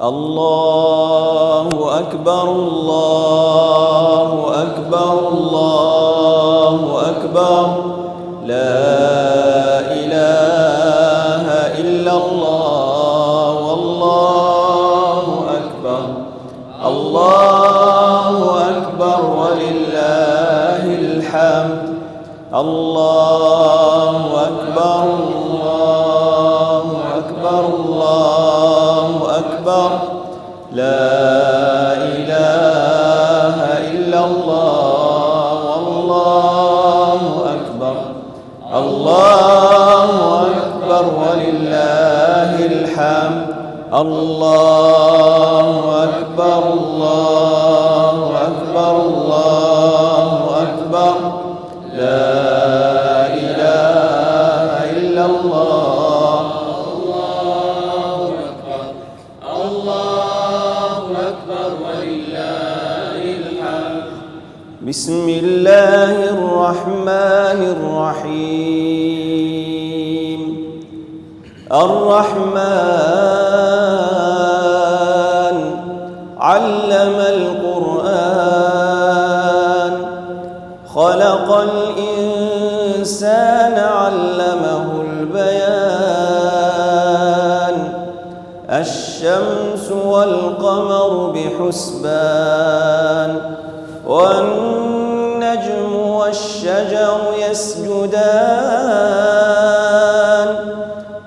الله أكبر الله أكبر الله أكبر لا إله إلا الله والله أكبر الله أكبر ولله الحمد الله أكبر الله أكبر الله أكبر لا إله إلا الله والله أكبر الله أكبر ولله الحمد الله أكبر الله أكبر الله أكبر لا إله إلا الله الله أكبر الله أكبر ولله الحمد. بسم الله الرحمن الرحيم. الرحمن علم القرآن خلق الإنسان علمه البيان الشمس والقمر بحسبان والنجم والشجر يسجدان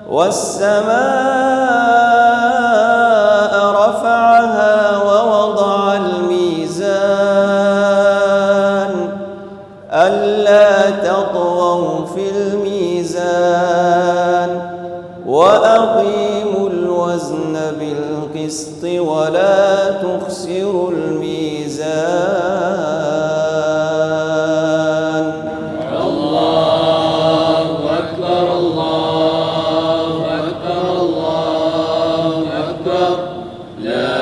والسماء رفعها ووضع الميزان ألا تطغوا في الميزان وأقيموا الوزن بالقسط ولا تخسروا الميزان. الله أكبر الله أكبر الله أكبر لا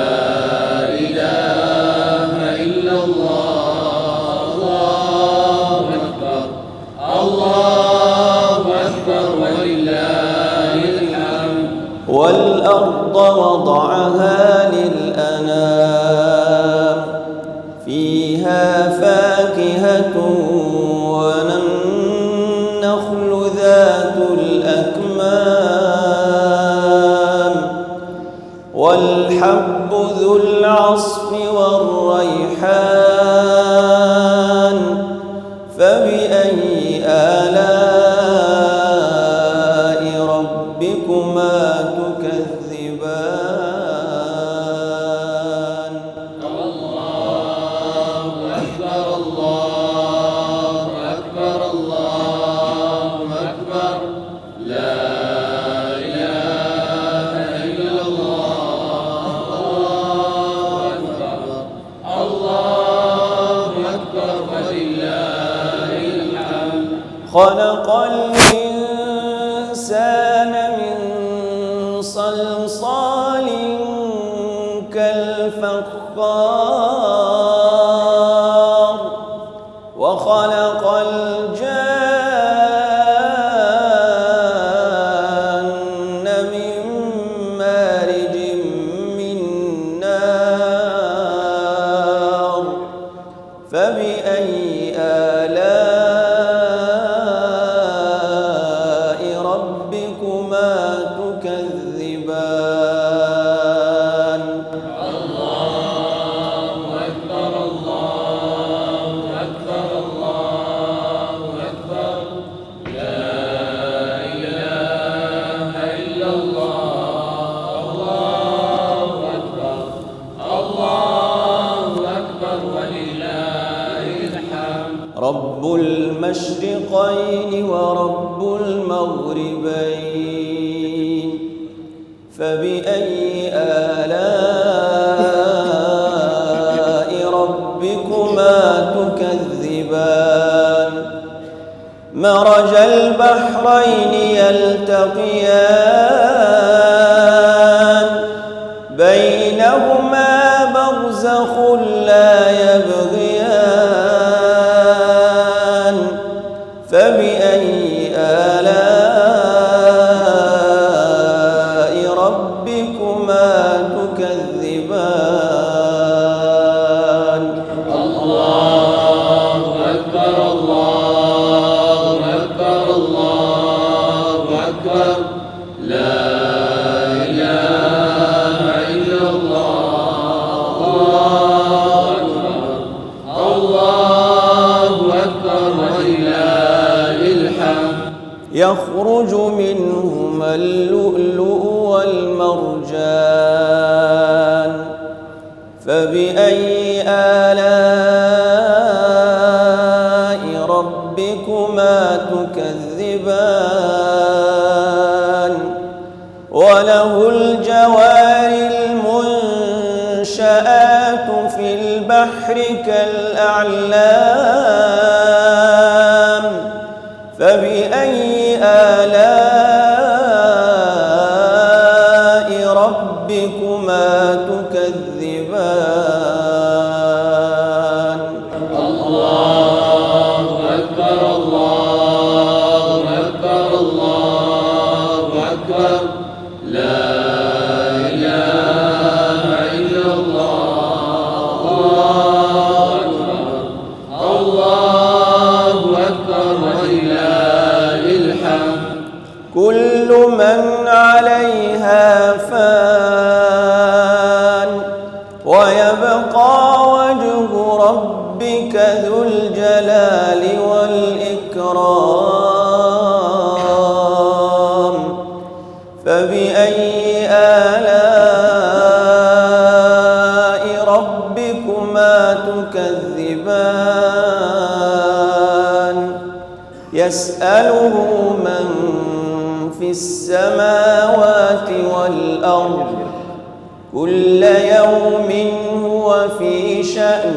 إله إلا الله الله أكبر الله أكبر ولله الحمد. والأرض وضعها للأنام فيها فاكهة والنخل ذات الأكمام والحب ذو العصف والريحان فبأي آلاء ربكما تكذبان. الله أكبر الله أكبر الله أكبر لا إله إلا الله الله أكبر الله أكبر ولله الحمد. خلق الإنسان من صلصال كالفخار وخلق الجان من مارج من نار فبأي آلاء ربكما تكذبان. الله أكبر الله أكبر الله أكبر لا إله إلا الله الله أكبر الله أكبر ولله الحمد. رب المشرقين ورب المغربين فبأي آلاء ربكما تكذبان. مرج البحرين يلتقيان بينهما برزخ لا يبغيان فبأي آلاء ربكما تكذبان. تكذبان الله أكبر الله أكبر الله أكبر لا إله إلا الله الله أكبر ولله الحمد يخرج منهما اللؤلؤ والمرجان فبأي آلاء ربكما تكذبان وله الجوار المنشآت في البحر كالأعلام فبأي آلاء ربكما تكذبان الله أكبر الله أكبر الله أكبر لا إله إلا الله الله أكبر ولله الحمد كل من عليها فان ويبقى وجه ربك ذو الجلال والإكرام فبأي آلاء ربكما تكذبان يسأله من في السماوات والأرض كل يوم هو في شأن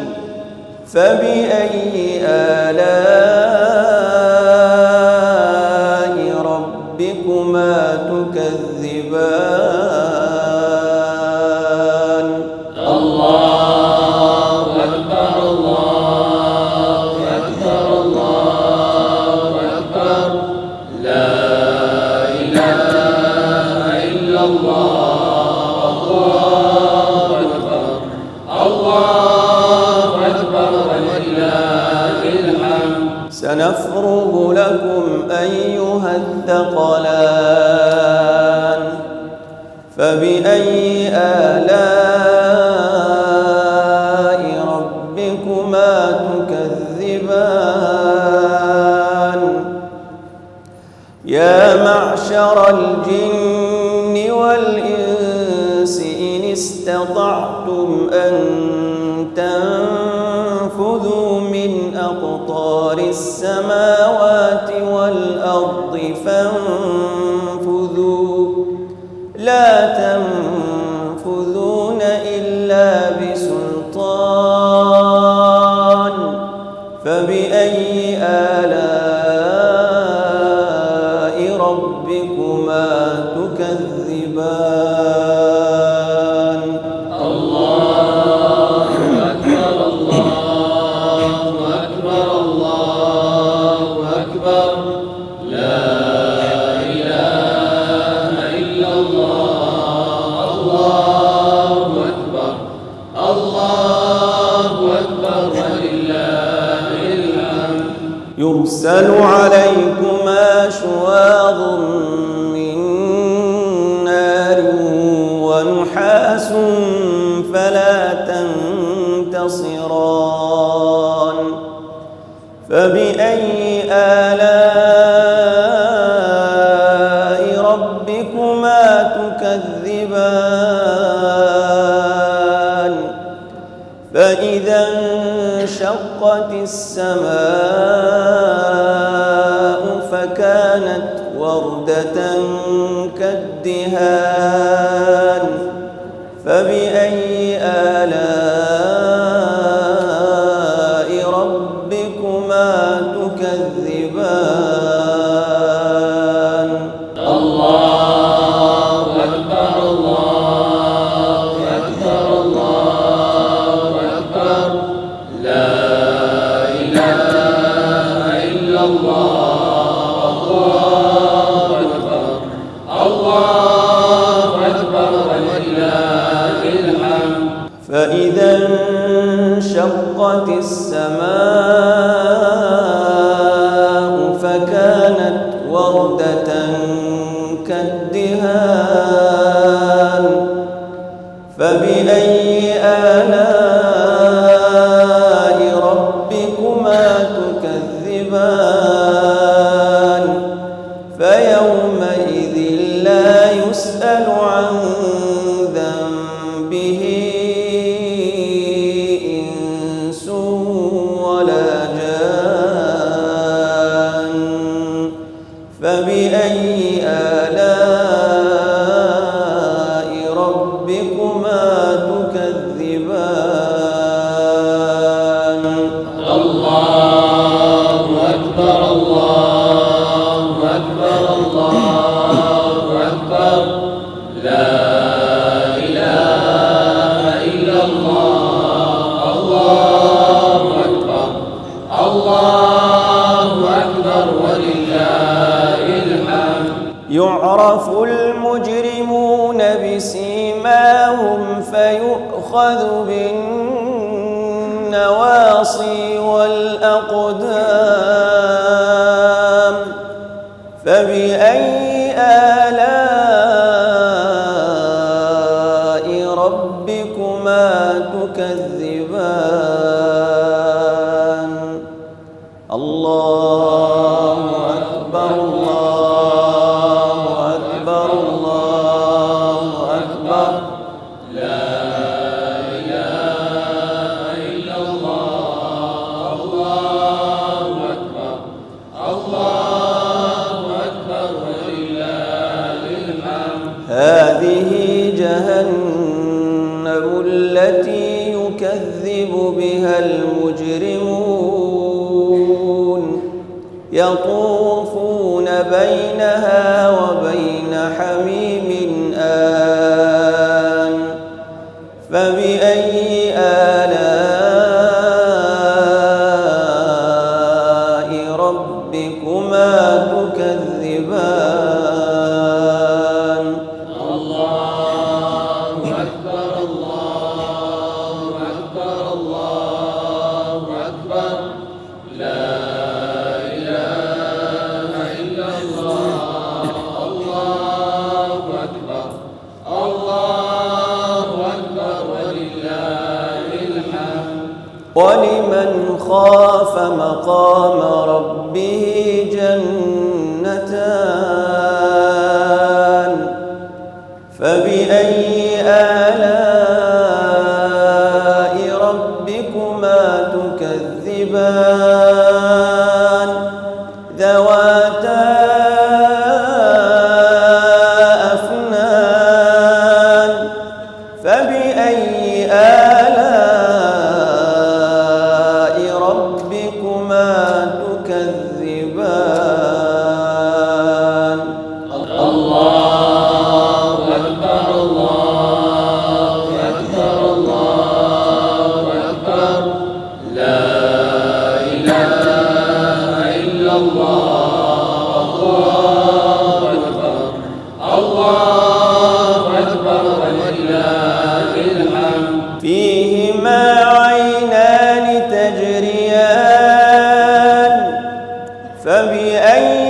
فبأي آلاء ربكما تكذبان الله أكبر الله أكبر الله أكبر لا إله إلا الله الله أكبر ولله الحمد سنفرغ لكم أيها الثقلان فبأي آلاء ربكما تكذبان يا معشر الجن والإنس إن استطعتم أن تنفذوا من أقطار السماوات والأرض فانفذوا لا تنفذون إلا بسلطان فبأي آلاء ربكما تكذبان الله أكبر الله أكبر الله أكبر لا إله إلا الله الله أكبر ولله الحمد يرسل عليكما شواظ من نار ونحاس فلا تنتصران فبأي آلاء ربكما تكذبان فإذا انشقت السماء فكانت وردة كالدهان فبأي آلاء ربكما تكذبان الله أكبر الله أكبر الله أكبر لا إله إلا الله الله أكبر ولله فإذا انشقت السماء فكانت وردة كالدهان فبأي آلاء ربكما تكذبان فيومئذ لا يسأل عن ذنبه إنس ولا جان فبأي آلاء ربكما تكذبان الله أكبر الله أكبر الله أكبر لا إله إلا الله الله أكبر الله أكبر ولله الحمد يعرف المجرمون بسيماهم فيؤخذ بالنواصي والأقدام فبأي آلاء ربكما تكذبان الله أكبر الله أكبر الله أكبر لا إله إلا الله الله أكبر الله أكبر ولله الحمد هذه جهنم التي يكذب بها المجرمون يطوفون بينها وبين حميم آن فبأي آلاء ربكما تكذبان الله أكبر الله أكبر الله أكبر لا إله إلا الله الله أكبر الله أكبر ولله الحمد ولمن خاف مقام ربه جنتان فبأي آلاء ربكما تكذبان ذواتا أفنان فبأي آلاء ربكما تكذبان الله أكبر الله أكبر الله أكبر لا إله إلا الله الله أكبر الله أكبر ولله الحمد فيهما عينان تجريان فبأي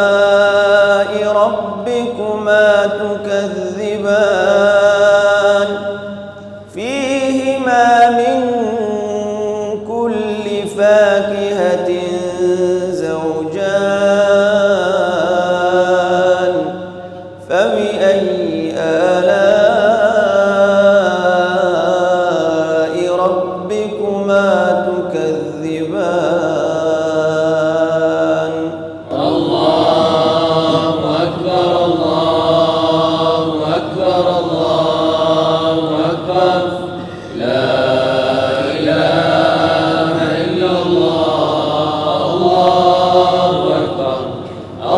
آلاء ربكما تكذبان فيهما من كل فاكهة زوجان فبأي آلاء ربكما تكذبان الله أكبر الله أكبر الله أكبر لا إله إلا الله الله أكبر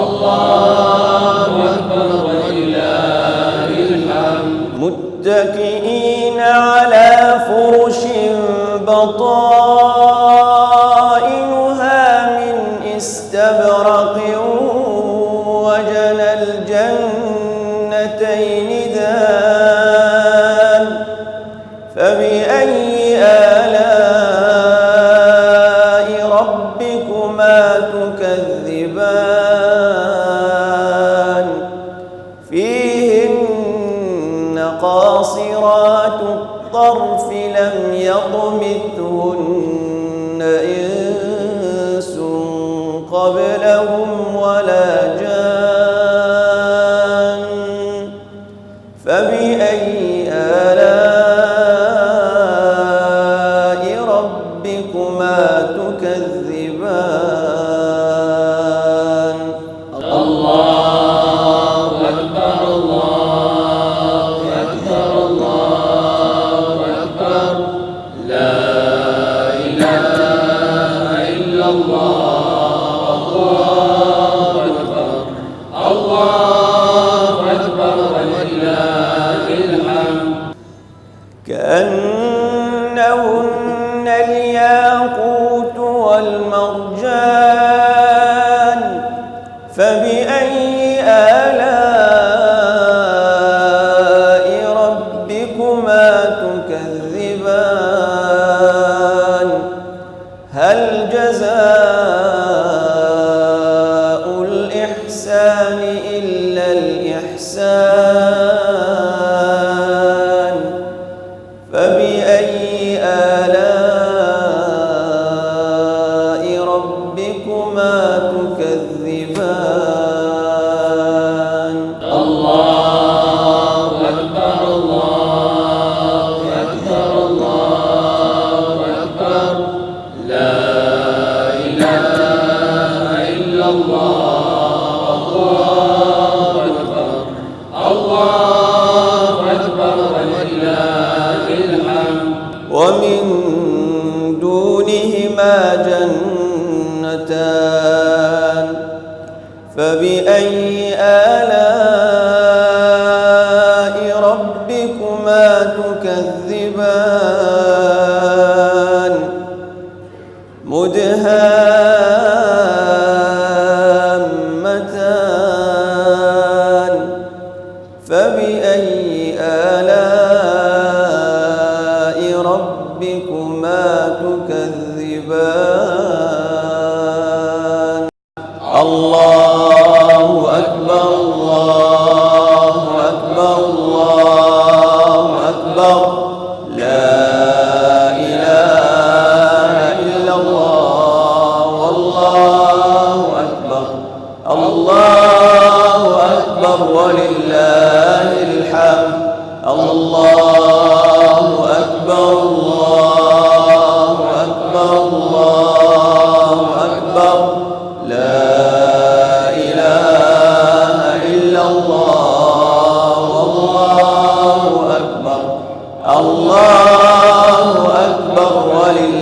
الله أكبر ولله الحمد متكئين على فرش بطائنها من استبرق وجنى الجنتين دان قاصرات الطرف لم يطمثهن إنس قبلهم ولا جان فبأي آلاء ربكما تكذبان الله أكبر الله أكبر الله أكبر لا إله إلا الله الله أكبر الله أكبر ولله الحمد كأنهن الياقوت والمرجان فبأي آلاء ربكما تكذبان هل جزاء الإحسان إلا الإحسان فبأي آلاء ربكما تكذبان الله أكبر الله أكبر الله أكبر لا إله إلا الله الله أكبر الله أكبر ولله الحمد ومن دونهما جنتان فبأي آلاء ربكما تكذبان مدهامتان فبأي آلاء ربكما تكذبان الله أكبر الله أكبر الله أكبر لا إله إلا الله والله أكبر الله أكبر ولله الحمد الله أكبر الله أكبر الله أكبر لا إله إلا الله والله أكبر الله أكبر ولله